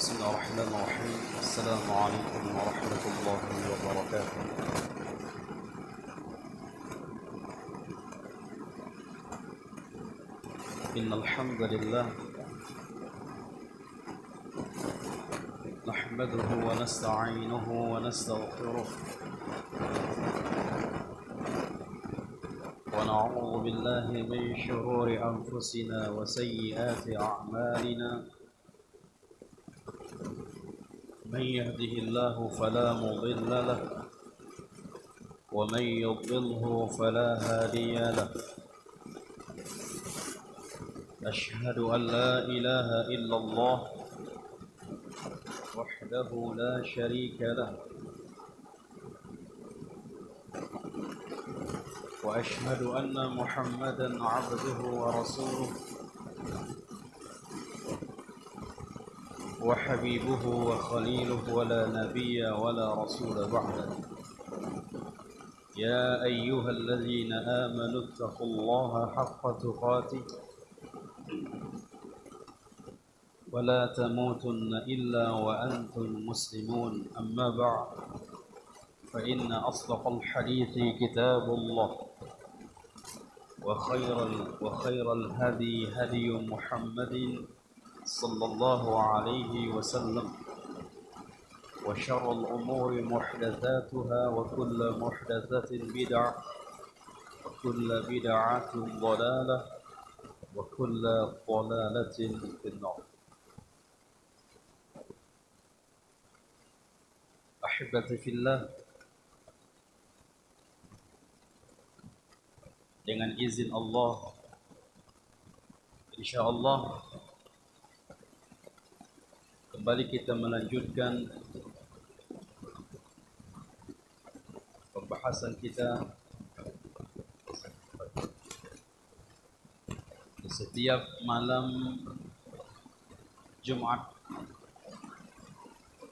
بسم الله الرحمن الرحيم. السلام عليكم ورحمة الله وبركاته. إن الحمد لله نحمده ونستعينه ونستغفره ونعوذ بالله من شرور أنفسنا وسيئات أعمالنا. من يهده الله فلا مضل له ومن يضلله فلا هادي له. أشهد أن لا إله إلا الله وحده لا شريك له، وأشهد أن محمدا عبده ورسوله وحبيبه وخليله، ولا نبي ولا رسول بعده. يا أيها الذين آمنوا اتقوا الله حق تقاته ولا تموتن إلا وأنتم مسلمون. أما بعد، فإن أصدق الحديث كتاب الله، وخير الهدي هدي محمد صلى الله عليه وسلم، وشر الأمور محدثاتها، وكل محدثة بدعة، وكل بدعة ضلالة، وكل ضلالة في النار. Ahibati fillah, dengan izin Allah, insyaallah kembali kita melanjutkan pembahasan kita di setiap malam Jumat.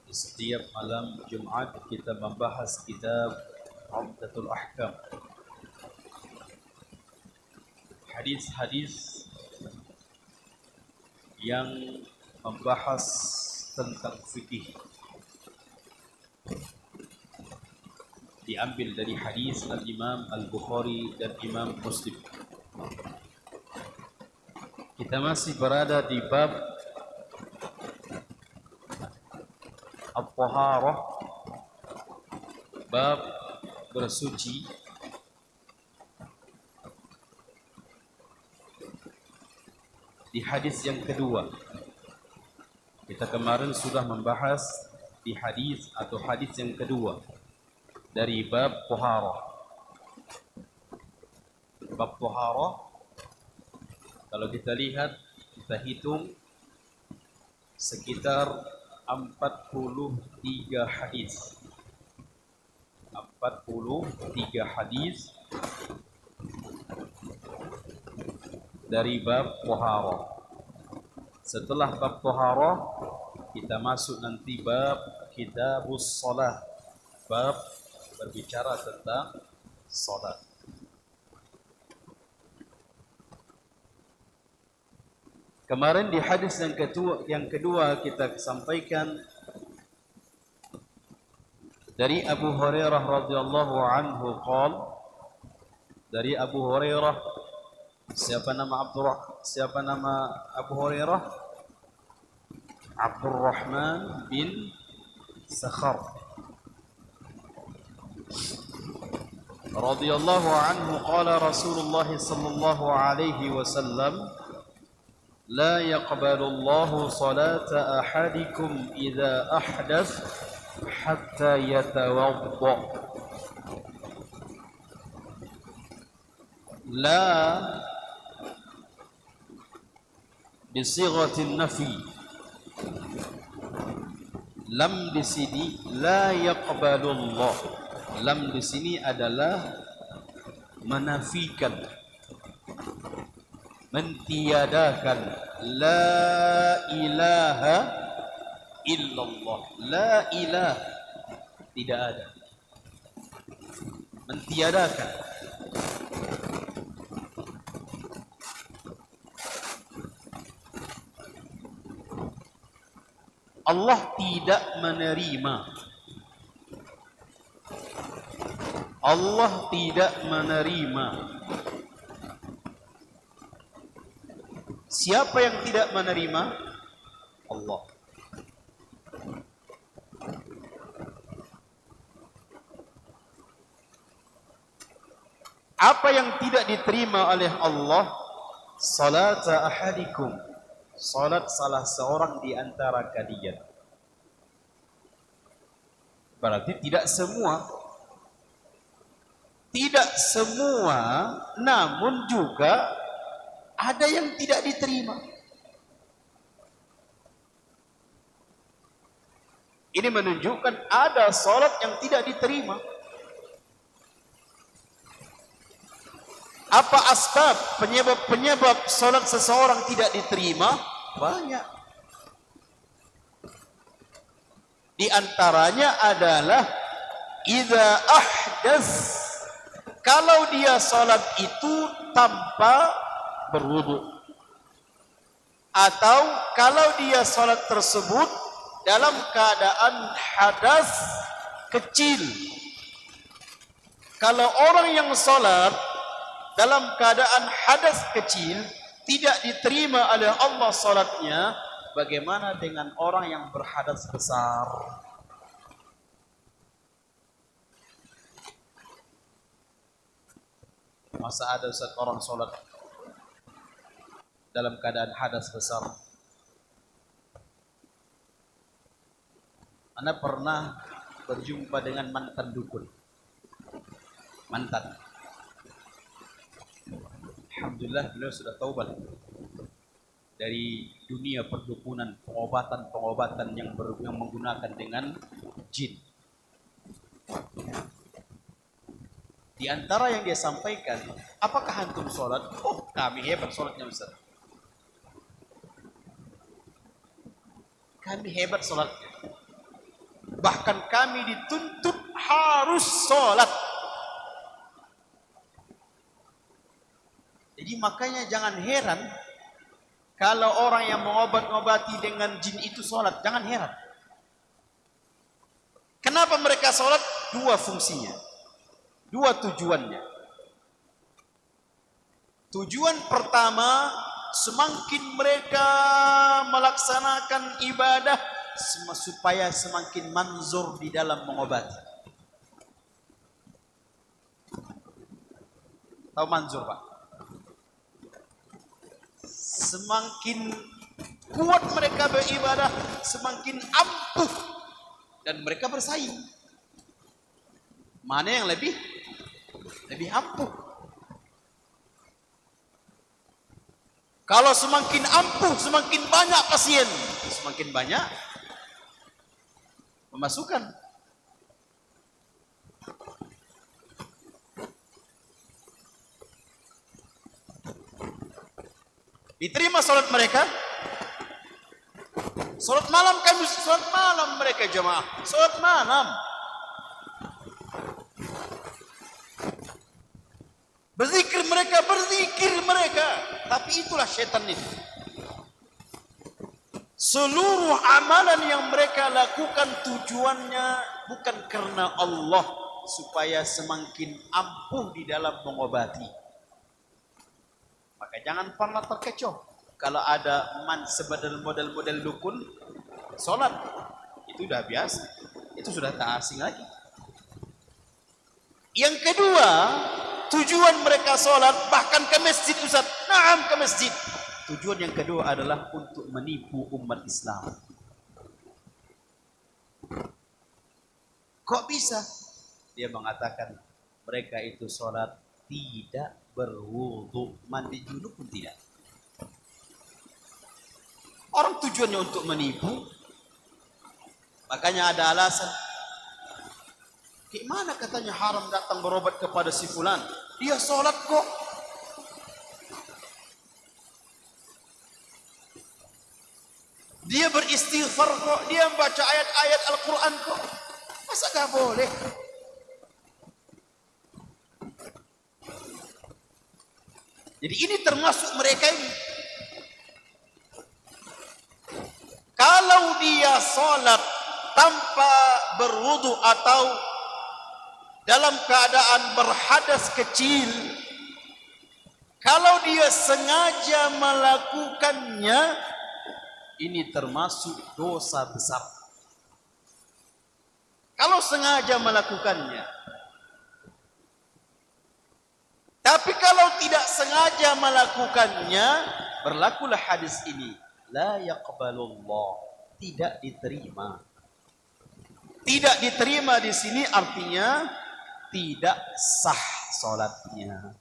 Di setiap malam Jumat kita membahas kitab Umdatul Ahkam, hadis-hadis yang membahas tentang fikih, diambil dari hadis Al-Imam Al-Bukhari dan Imam Muslim. Kita masih berada di bab At-Taharah, bab bersuci. Di hadis yang kedua, kita kemarin sudah membahas di hadis atau hadis yang kedua dari bab Taharah. Bab Taharah, kalau kita lihat, kita hitung sekitar 43 hadis. 43 hadis dari bab Taharah. Setelah bab Taharah, kita masuk nanti bab Kitabus Shalah, bab berbicara tentang salat. Kemarin di hadis yang kedua kita sampaikan dari Abu Hurairah radhiyallahu anhu qala, dari Abu Hurairah. Siapa nama Abu Hurairah? Abdurrahman bin Sakhar radhiyallahu anhu qala Rasulullah sallallahu alaihi wasallam, la yaqbalu Allahu salata ahadikum idza ahdath hatta yatawadda. La bisighatin nafi, lam di sini la yaqbalu Allah. Lam di sini adalah menafikan, mentiadakan. La ilaha illallah. La ilaha, tidak ada. Mentiadakan. Allah tidak menerima. Allah tidak menerima. Siapa yang tidak menerima? Allah. Apa yang tidak diterima oleh Allah? Salata ahadikum, salat salah seorang di antara kalian. Berarti tidak semua, namun juga ada yang tidak diterima. Ini menunjukkan ada salat yang tidak diterima. Apa asbab, penyebab salat seseorang tidak diterima? Banyak. Di antaranya adalah idza ahdas, kalau dia salat itu tanpa berwudu, atau kalau dia salat tersebut dalam keadaan hadas kecil. Kalau orang yang salat dalam keadaan hadas kecil tidak diterima oleh Allah salatnya, bagaimana dengan orang yang berhadas besar? Masa ada Ustaz orang salat dalam keadaan hadas besar? Anda pernah berjumpa dengan mantan dukun? Mantan. Alhamdulillah beliau sudah taubat dari dunia perdukunan, pengobatan yang menggunakan dengan jin. Di antara yang dia sampaikan, apakah antum sholat? Oh, kami hebat sholatnya Ustaz. Kami hebat sholatnya. Bahkan kami dituntut harus sholat. Jadi makanya jangan heran kalau orang yang mengobat-ngobati dengan jin itu sholat. Jangan heran. Kenapa mereka sholat? Dua fungsinya, dua tujuannya. Tujuan pertama, semakin mereka melaksanakan ibadah supaya semakin manzur di dalam mengobati. Tahu manzur, Pak? Semakin kuat mereka beribadah, semakin ampuh dan mereka bersaing. Mana yang lebih ampuh? Kalau semakin ampuh, semakin banyak pasien, semakin banyak pemasukan. Diterima salat mereka. Salat malam kami, salat malam mereka jemaah, salat malam. Berzikir mereka, tapi itulah syaitan itu. Seluruh amalan yang mereka lakukan tujuannya bukan karena Allah, supaya semakin ampuh di dalam mengobati. Maka jangan pernah terkecoh kalau ada model-model dukun sholat. Itu sudah biasa, itu sudah tak asing lagi. Yang kedua, tujuan mereka sholat bahkan ke masjid Ustaz. Naam, ke masjid. Tujuan yang kedua adalah untuk menipu umat Islam. Kok bisa? Dia mengatakan mereka itu sholat tidak berwudu, mandi junub pun tidak. Orang tujuannya untuk menipu. Makanya ada alasan. Gimana katanya haram datang berobat kepada si fulan? Dia sholat kok. Dia beristighfar kok. Dia membaca ayat-ayat Al-Quran kok. Masa gak boleh? Jadi ini termasuk mereka ini. Kalau dia salat tanpa berwudu atau dalam keadaan berhadas kecil, kalau dia sengaja melakukannya, ini termasuk dosa besar. Kalau sengaja melakukannya. Tapi kalau tidak sengaja melakukannya, berlakulah hadis ini. La yaqbalullah, tidak diterima. Tidak diterima di sini artinya tidak sah salatnya.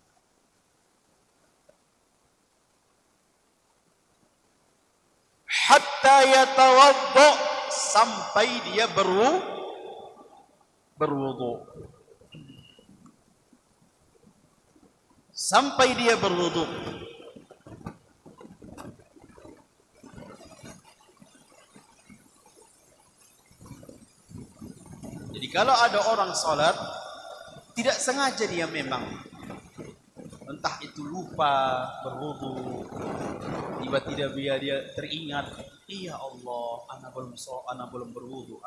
Hatta yatawadda, sampai dia berwudu. Sampai dia berwudu. Jadi kalau ada orang salat tidak sengaja, dia memang entah itu lupa berwudu, tiba-tiba dia teringat, iya Allah, anak belum berwudu.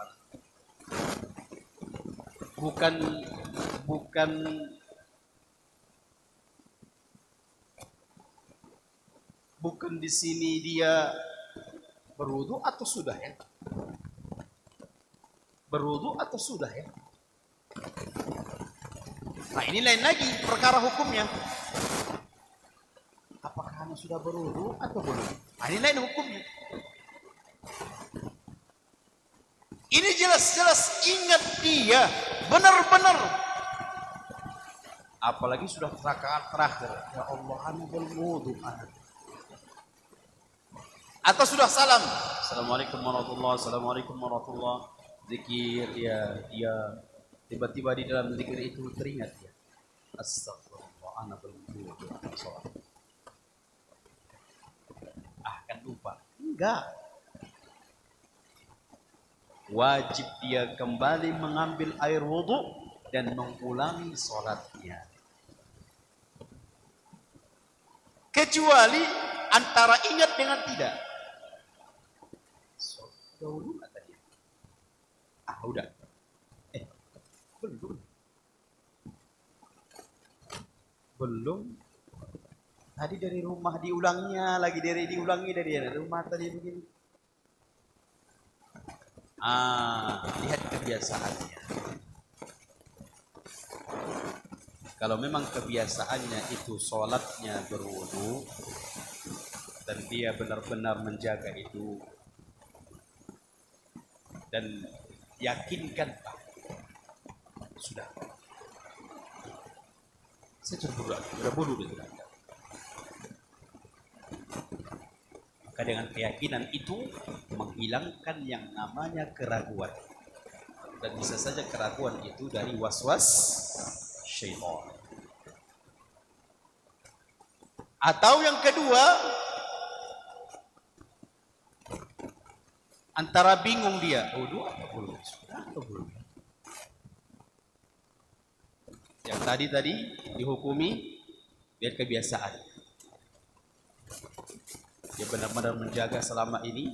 Bukan di sini dia berwudu atau sudah ya? Berwudu atau sudah ya? Nah, ini lain lagi perkara hukumnya. Apakah anak sudah berwudu atau belum? Nah, ini lain hukumnya. Ini jelas-jelas ingat dia benar-benar. Apalagi sudah rakaat terakhir. Ya Allah, anak belum wudu anak. Atau sudah salam. Assalamualaikum warahmatullahi wabarakatuh. Assalamualaikum warahmatullahi wabarakatuh. Zikir dia tiba-tiba di dalam zikir itu teringat ya. Astagfirullah, anak belum wudu sholat. Kan lupa. Enggak. Wajib dia kembali mengambil air wudu dan mengulangi sholatnya. Kecuali antara ingat dengan tidak. Dahulu kata dia. Udah. Belum. Tadi dari rumah diulanginya, diulangi dari rumah tadi begini. Lihat kebiasaannya. Kalau memang kebiasaannya itu sholatnya berwudu dan dia benar-benar menjaga itu dan yakinkan sudah. Saya sudah bodoh gitu. Maka dengan keyakinan itu menghilangkan yang namanya keraguan. Dan bisa saja keraguan itu dari waswas syaitan. Atau yang kedua, antara bingung dia, wudu atau belum? Sudah atau belum? Yang tadi dihukumi biar kebiasaan. Dia benar-benar menjaga selama ini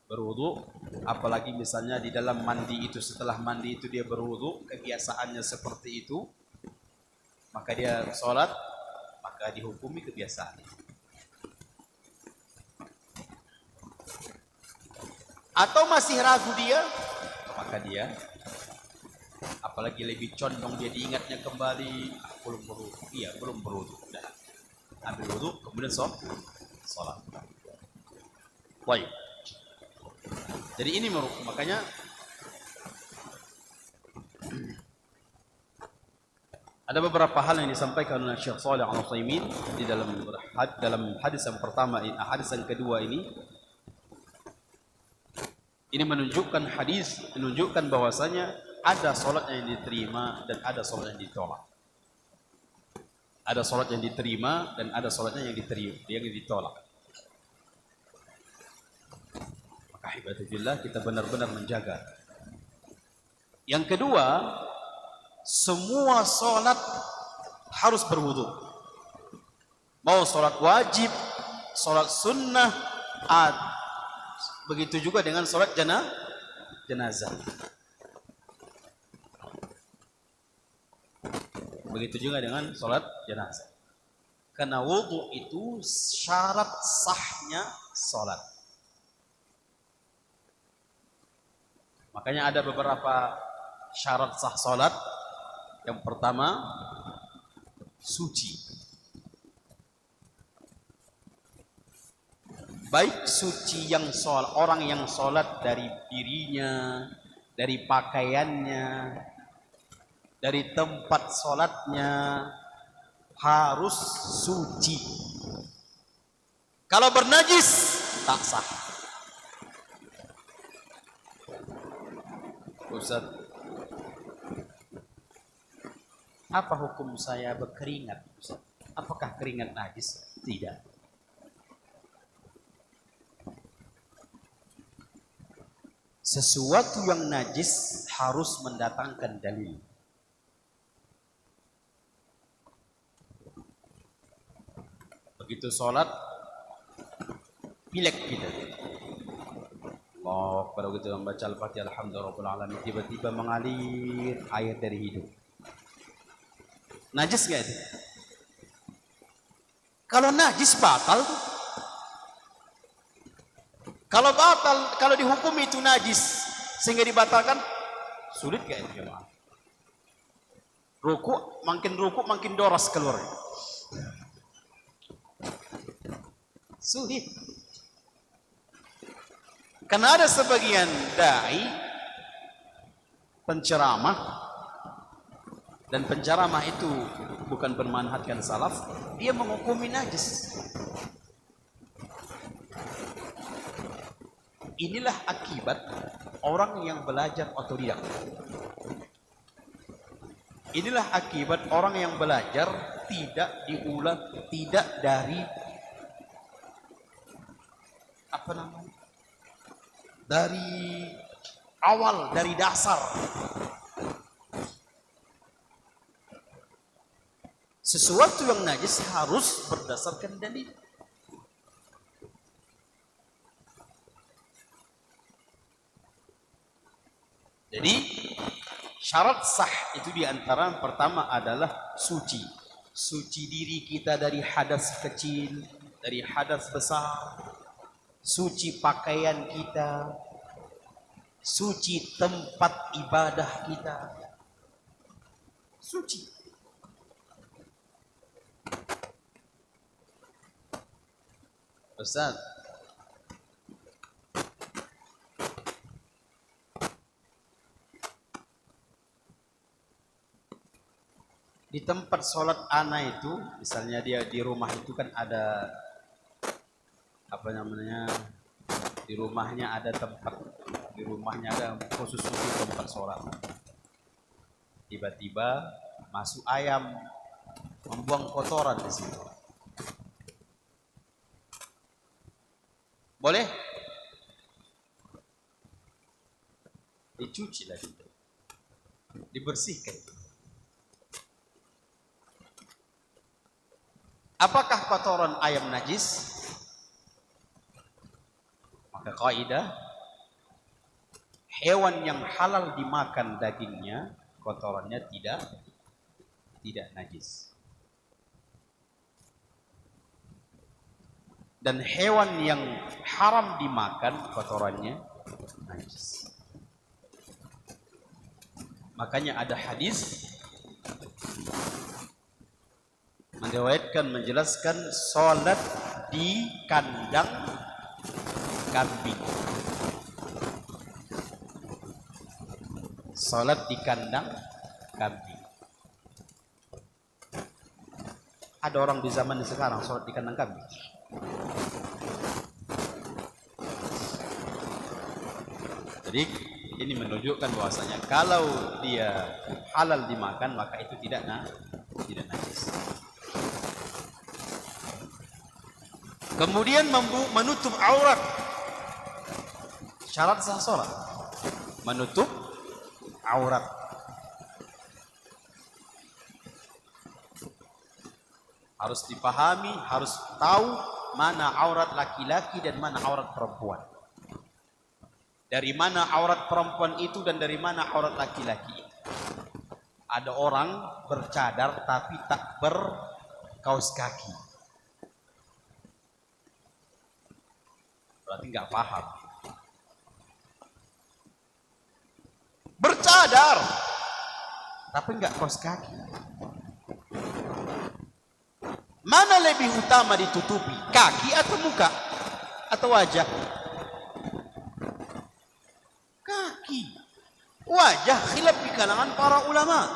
berwudu, apalagi misalnya di dalam mandi itu, setelah mandi itu dia berwudu, kebiasaannya seperti itu, maka dia sholat, maka dihukumi kebiasaan. Atau masih ragu dia, maka dia, apalagi lebih condong dia diingatnya kembali, belum berwudu, iya belum berwudu, dah ambil wudu kemudian sholat. Baik. Jadi ini makanya ada beberapa hal yang disampaikan oleh Syekh Shalih Al-Utsaimin di dalam hadis yang pertama ini, hadis yang kedua ini menunjukkan bahwasanya ada salat yang diterima dan ada salat yang ditolak. Ada salat yang diterima dan ada salatnya yang ditolak. Maka ibadillah kita benar-benar menjaga. Yang kedua, semua salat harus berwudu. Mau salat wajib, salat sunnah, Begitu juga dengan sholat jenazah. Begitu juga dengan sholat jenazah. Karena wudu itu syarat sahnya sholat. Makanya ada beberapa syarat sah sholat. Yang pertama, suci. Baik suci yang sholat, orang yang sholat dari dirinya, dari pakaiannya, dari tempat sholatnya, harus suci. Kalau bernajis, tak sah. Ustaz, apa hukum saya berkeringat? Ustaz? Apakah keringat najis? Tidak. Sesuatu yang najis harus mendatangkan dalil. Begitu sholat, pilek kita. Allah, pada begitu membaca Al-Fatihah, Alhamdulillah, tiba-tiba mengalir air dari hidung. Najis gak itu? Kalau najis batal tuh. Kalau batal, kalau dihukum itu najis sehingga dibatalkan, sulit gak itu jemaah? Ruku makin doras keluar. Sulit. Karena ada sebagian dai penceramah, dan penceramah itu bukan bermanhajkan salaf, dia menghukumi najis. Inilah akibat orang yang belajar otodidak. Inilah akibat orang yang belajar tidak diulang, tidak dari apa namanya? Dari awal, dari dasar. Sesuatu yang najis harus berdasarkan dalil. Jadi syarat sah itu diantara pertama adalah suci. Suci diri kita dari hadas kecil, dari hadas besar. Suci pakaian kita. Suci tempat ibadah kita. Suci. Ustaz, di tempat sholat anak itu, misalnya dia di rumah itu kan ada apa namanya, di rumahnya ada tempat, di rumahnya ada khusus tempat sholat. Tiba-tiba masuk ayam membuang kotoran di situ. Boleh? Dicuci lagi, dibersihkan. Apakah kotoran ayam najis? Maka kaidah, hewan yang halal dimakan dagingnya, kotorannya tidak najis. Dan hewan yang haram dimakan, kotorannya najis. Makanya ada hadis meriwayatkan, menjelaskan salat di kandang kambing. Salat di kandang kambing. Ada orang di zaman sekarang salat di kandang kambing. Jadi ini menunjukkan bahwasanya kalau dia halal dimakan, maka itu tidak najis. Kemudian menutup aurat. Syarat sah salat, menutup aurat. Harus dipahami, harus tahu mana aurat laki-laki dan mana aurat perempuan. Dari mana aurat perempuan itu dan dari mana aurat laki-laki itu? Ada orang bercadar tapi tak berkaus kaki. Berarti nggak paham. Bercadar tapi nggak kaus kaki. Mana lebih utama ditutupi? Kaki atau muka? Atau wajah? Kaki. Wajah khilaf di kalangan para ulama.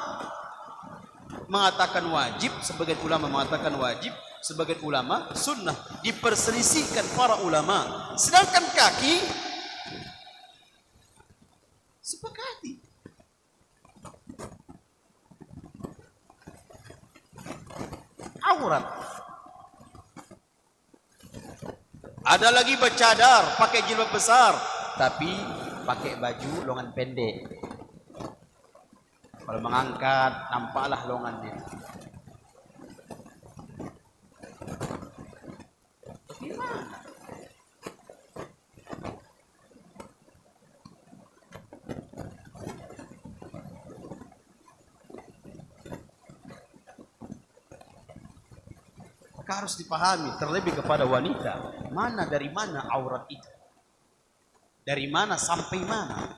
Mengatakan wajib, sebagian ulama mengatakan wajib, sebagian ulama sunnah. Diperselisihkan para ulama. Sedangkan kaki sepakati. Aurat. Ada lagi bercadar, pakai jilbab besar, tapi pakai baju lengan pendek. Kalau mengangkat, nampaklah lengannya. Gimana? Maka harus dipahami, terlebih kepada wanita, dari mana aurat itu? Dari mana sampai mana?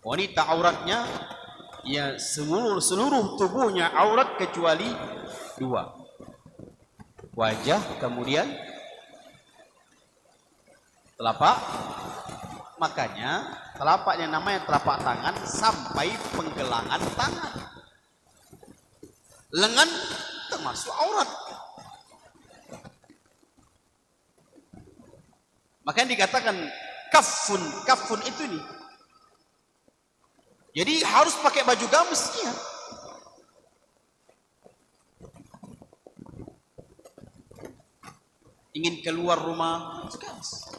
Wanita auratnya ya seluruh tubuhnya aurat kecuali dua. Wajah, kemudian telapak. Makanya telapaknya namanya telapak tangan sampai penggelangan tangan. Lengan termasuk aurat. Makanya dikatakan kafun itu nih. Jadi harus pakai baju gamis ya. Ingin keluar rumah, gamis.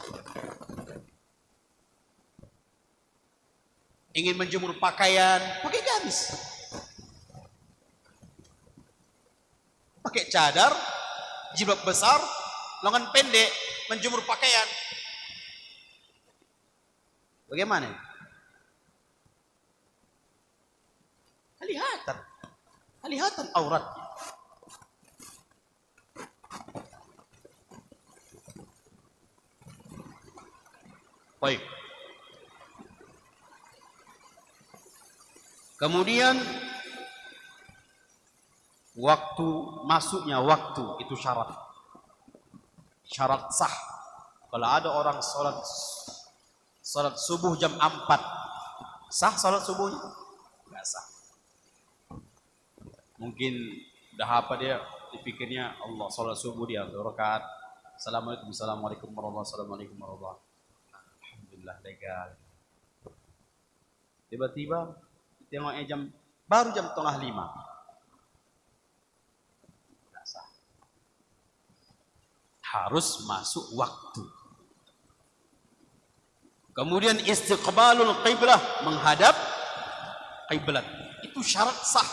Ingin menjemur pakaian, pakai gamis. Pakai cadar, jilbab besar, lengan pendek, menjemur pakaian. Bagaimana? Kelihatan auratnya. Baik. Kemudian masuknya waktu itu syarat sah. Kalau ada orang salat subuh jam 4, sah salat subuhnya? Enggak sah. Mungkin udah apa dia, dipikirnya Allah salat subuh dia 2 rakaat. Assalamualaikum warahmatullahi wabarakatuh. Alhamdulillah legal. Tiba-tiba tengoknya baru jam 4:30. Enggak sah. Harus masuk waktu. Kemudian istiqbalul qiblah, menghadap qiblat. Itu syarat sah.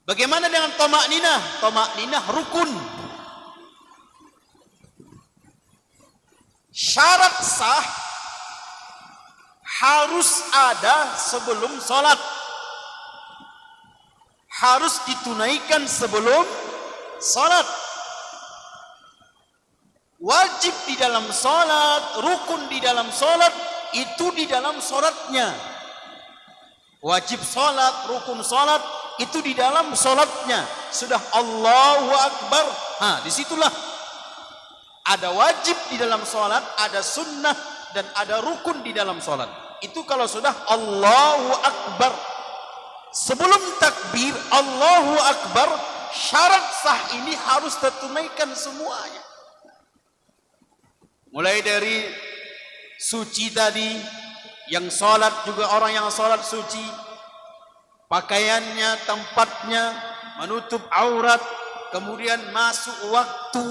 Bagaimana dengan tamakninah? Tamakninah rukun. Syarat sah harus ada sebelum salat. Harus ditunaikan sebelum salat. Wajib di dalam salat, rukun di dalam salat, itu di dalam salatnya. Wajib salat, rukun salat, itu di dalam salatnya. Sudah Allahu Akbar, disitulah ada wajib di dalam salat, ada sunnah dan ada rukun di dalam salat. Itu kalau sudah Allahu Akbar. Sebelum takbir Allahu Akbar, syarat sah ini harus tertunaikan semuanya. Mulai dari suci tadi, yang salat juga orang yang salat suci, pakaiannya, tempatnya, menutup aurat, kemudian masuk waktu,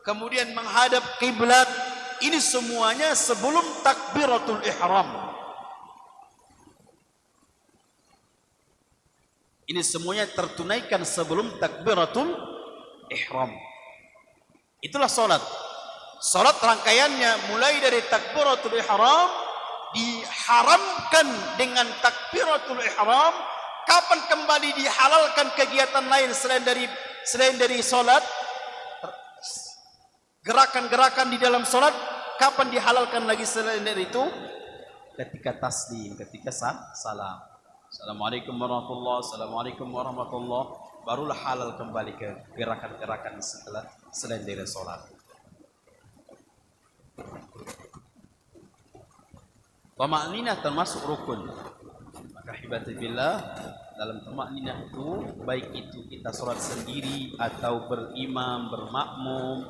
kemudian menghadap kiblat. Ini semuanya sebelum takbiratul ihram. Ini semuanya tertunaikan sebelum takbiratul ihram. Itulah salat. Salat rangkaiannya mulai dari takbiratul ihram, diharamkan dengan takbiratul ihram. Kapan kembali dihalalkan kegiatan lain selain dari salat? Gerakan-gerakan di dalam salat kapan dihalalkan lagi selain dari itu? Ketika taslim, ketika salam. Assalamualaikum warahmatullahi wabarakatuh. Assalamualaikum warahmatullahi wabarakatuh. Barulah halal kembali ke gerakan-gerakan setelah selain dari salat. Tama'ninah termasuk rukun. Maka hibatibillah, dalam tama'ninah itu, baik itu kita salat sendiri atau berimam, bermakmum,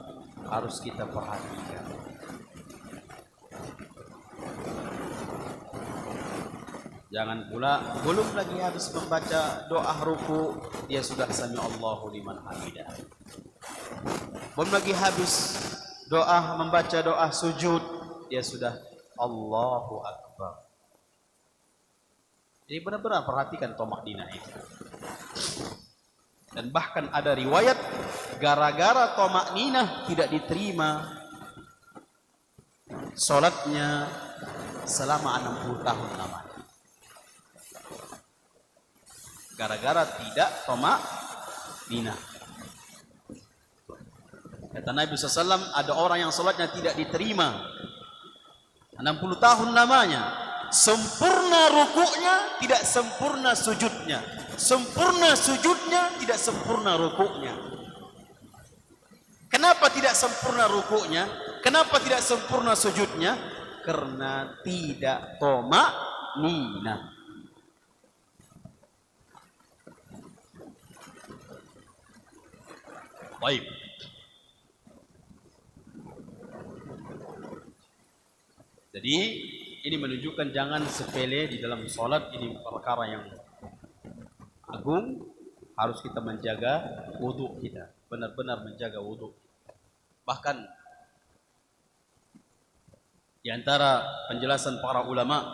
harus kita perhatikan. Jangan pula belum lagi habis membaca doa ruku, dia sudah sami Allahu liman hamidah. Belum lagi habis membaca doa sujud, dia sudah Allahu Akbar. Jadi benar-benar perhatikan tamakninah itu. Dan bahkan ada riwayat gara-gara tamakninah tidak diterima salatnya selama 60 tahun lamanya. Gara-gara tidak tamakninah. Kata Nabi SAW, ada orang yang salatnya tidak diterima 60 tahun lamanya. Sempurna rukuknya, tidak sempurna sujudnya. Sempurna sujudnya, tidak sempurna rukuknya. Kenapa tidak sempurna rukuknya? Kenapa tidak sempurna sujudnya? Karena tidak tamakninah. Baik. Jadi ini menunjukkan jangan sepele di dalam sholat. Ini perkara yang agung. Harus kita menjaga wudhu kita, benar-benar menjaga wudhu. Bahkan di antara penjelasan para ulama,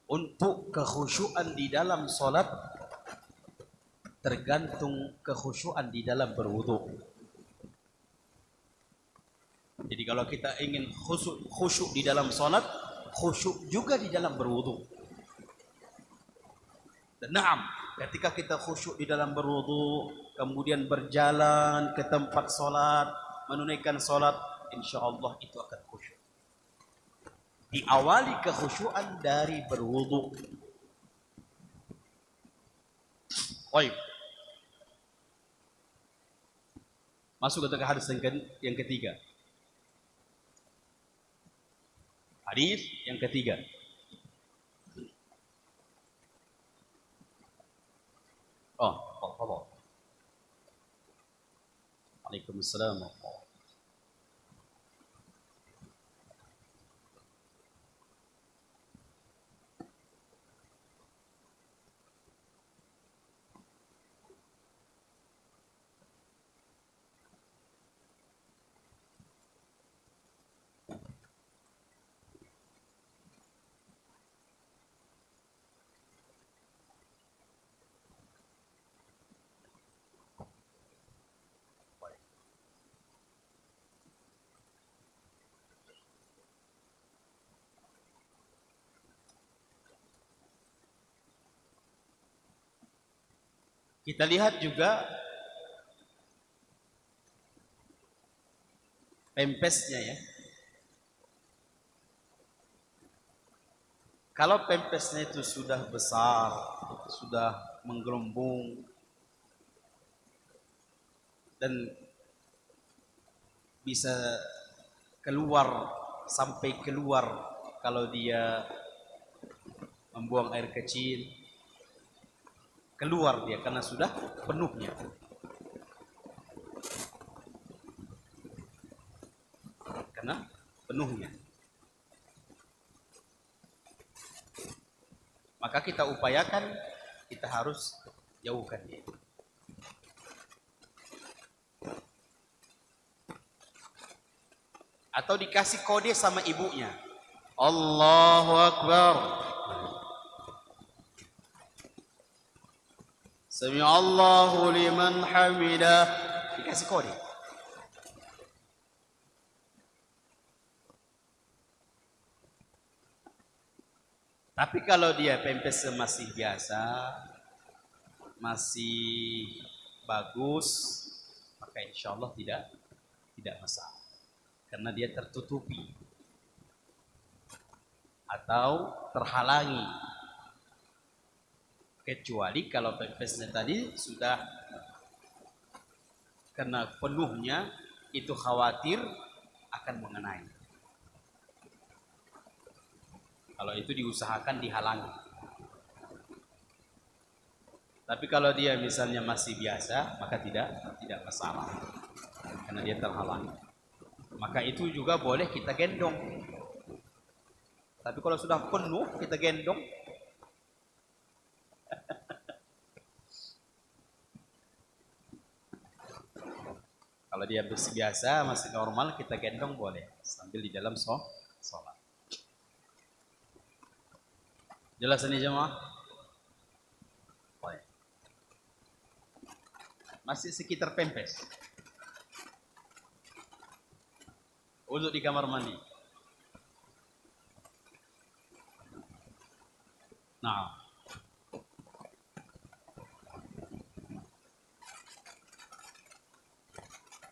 untuk kekhusyuan di dalam sholat tergantung kekhusyuan di dalam berwudhu. Jadi kalau kita ingin khusyuk di dalam salat, khusyuk juga di dalam berwudhu. Dan na'am, ketika kita khusyuk di dalam berwudhu, kemudian berjalan ke tempat salat, menunaikan salat, insyaallah itu akan khusyuk. Diawali kekhusyuan dari berwudhu. Baik. Masuk ke hadis yang ketiga. Hadis yang ketiga. Oh, tafadhal. Waalaikumsalam. Kita lihat juga pempesnya ya. Kalau pempesnya itu sudah besar, sudah menggelembung dan bisa sampai keluar kalau dia membuang air kecil, keluar dia karena sudah penuhnya. Karena penuhnya. Maka kita upayakan, kita harus jauhkan dia. Atau dikasih kode sama ibunya. Allahu Akbar. Sami Allahu liman hamidah. Dikasih kode. Tapi kalau dia pempes masih biasa, masih bagus, maka insya Allah tidak masalah, karena dia tertutupi atau terhalangi. Kecuali kalau pempesnya tadi sudah karena penuhnya itu khawatir akan mengenai. Kalau itu diusahakan dihalangi. Tapi kalau dia misalnya masih biasa, maka tidak masalah, karena dia terhalangi. Maka itu juga boleh kita gendong. Tapi kalau sudah penuh kita gendong, kalau dia masih biasa, masih normal, kita gendong boleh sambil di dalam sholat. Jelas ini jemaah? Boleh. Masih sekitar pempes. Untuk di kamar mandi. Nah,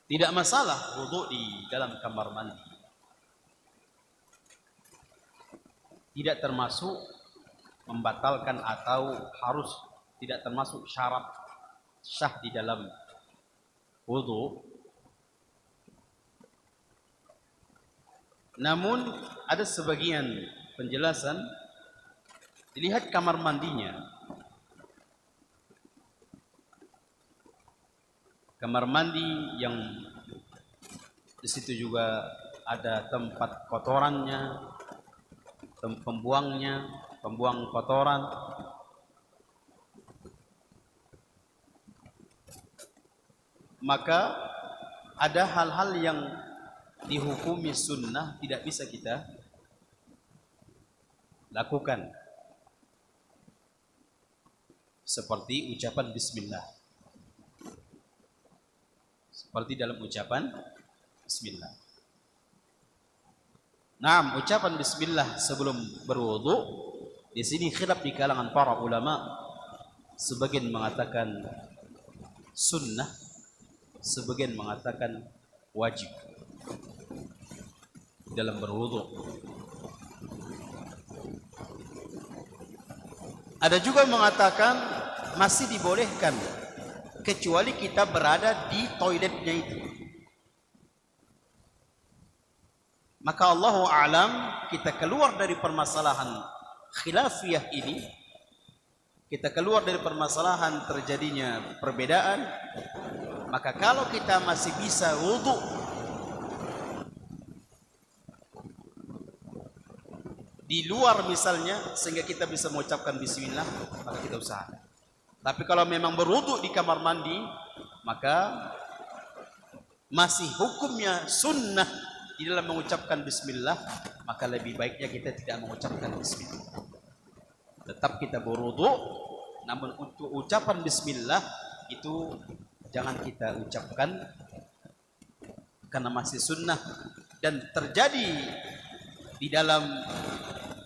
tidak masalah wudhu di dalam kamar mandi. Tidak termasuk membatalkan atau harus, tidak termasuk syarat sah di dalam wudhu. Namun ada sebagian penjelasan, dilihat kamar mandinya. Kamar mandi yang di situ juga ada tempat kotorannya, pembuang kotoran. Maka ada hal-hal yang dihukumi sunnah tidak bisa kita lakukan, seperti ucapan bismillah. Seperti dalam ucapan bismillah. Nah, ucapan bismillah sebelum berwudu, di sini khilaf di kalangan para ulama. Sebagian mengatakan sunnah, sebagian mengatakan wajib dalam berwudu. Ada juga mengatakan masih dibolehkan, kecuali kita berada di toiletnya itu. Maka Allahu a'lam, kita keluar dari permasalahan khilafiyah ini, kita keluar dari permasalahan terjadinya perbedaan. Maka kalau kita masih bisa wudu di luar misalnya, sehingga kita bisa mengucapkan bismillah, maka kita usahakan. Tapi kalau memang berwudu di kamar mandi, maka masih hukumnya sunnah di dalam mengucapkan bismillah, maka lebih baiknya kita tidak mengucapkan bismillah. Tetap kita berwudu, namun untuk ucapan bismillah itu jangan kita ucapkan karena masih sunnah. Dan terjadi di dalam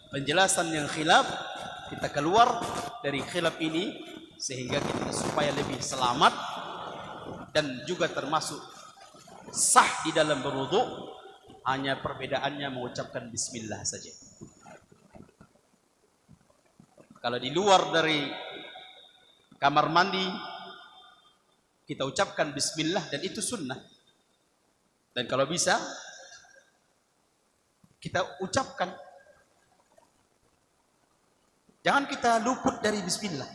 penjelasan yang khilaf, kita keluar dari khilaf ini sehingga kita supaya lebih selamat dan juga termasuk sah di dalam berwudu, hanya perbedaannya mengucapkan bismillah saja. Kalau di luar dari kamar mandi kita ucapkan bismillah, dan itu sunnah. Dan kalau bisa kita ucapkan, jangan kita luput dari bismillah.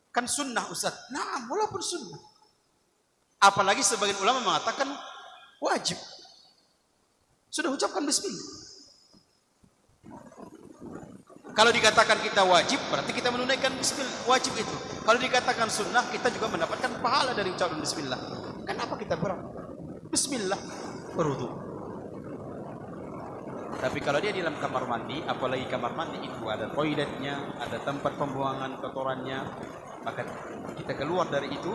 Kan sunnah Ustaz. Nah, walaupun sunnah, apalagi sebagian ulama mengatakan wajib. Sudah ucapkan bismillah. Kalau dikatakan kita wajib, berarti kita menunaikan bismillah, wajib itu. Kalau dikatakan sunnah, kita juga mendapatkan pahala dari ucapan bismillah. Kenapa kita berat? Bismillah, berwudu. Tapi kalau dia di dalam kamar mandi, apalagi kamar mandi itu ada toiletnya, ada tempat pembuangan kotorannya, maka kita keluar dari itu,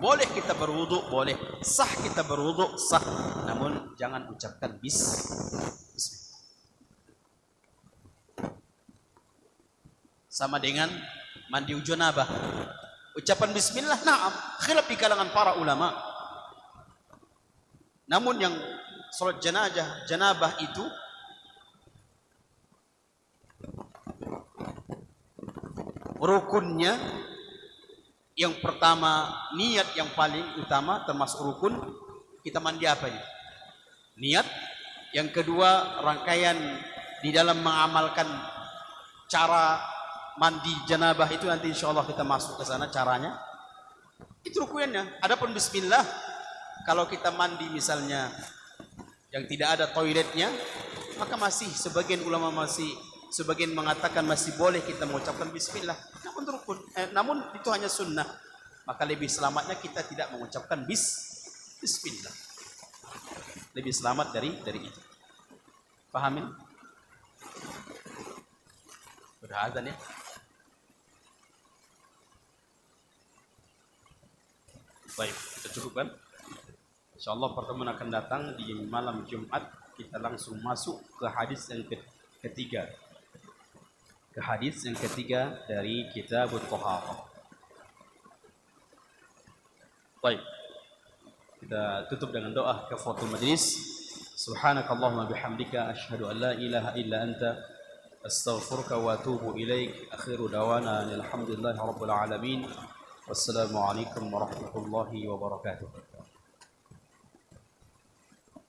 boleh kita berwudu, boleh sah kita berwudu, sah. Namun jangan ucapkan bismillah. sama dengan mandi junabah. Ucapan bismillah, na'am, khilaf di kalangan para ulama. Namun yang salat janabah itu rukunnya yang pertama, niat yang paling utama termasuk rukun. Kita mandi apa ini? Niat. Yang kedua, rangkaian di dalam mengamalkan cara mandi janabah itu, nanti insya Allah kita masuk ke sana caranya. Itu rukunnya. Adapun bismillah, kalau kita mandi misalnya yang tidak ada toiletnya, maka masih sebagian ulama sebagian mengatakan masih boleh kita mengucapkan bismillah. Namun itu hanya sunnah. Maka lebih selamatnya kita tidak mengucapkan bismillah. Lebih selamat dari itu. Pahamin? Sudah azan ya? Baik, kita cukupkan. InsyaAllah pertemuan akan datang di malam Jumat. Kita langsung masuk ke hadis yang ketiga. Ke hadis yang ketiga dari Kitabut Thaharah. Baik. Kita tutup dengan doa kafaratul majlis. Subhanakallahumma bihamdika asyhadu an la ilaha illa anta astaghfiruka wa atubu ilaik. Akhiru dawana alhamdulillahi rabbil alamin. Wassalamu alaikum warahmatullahi wabarakatuh.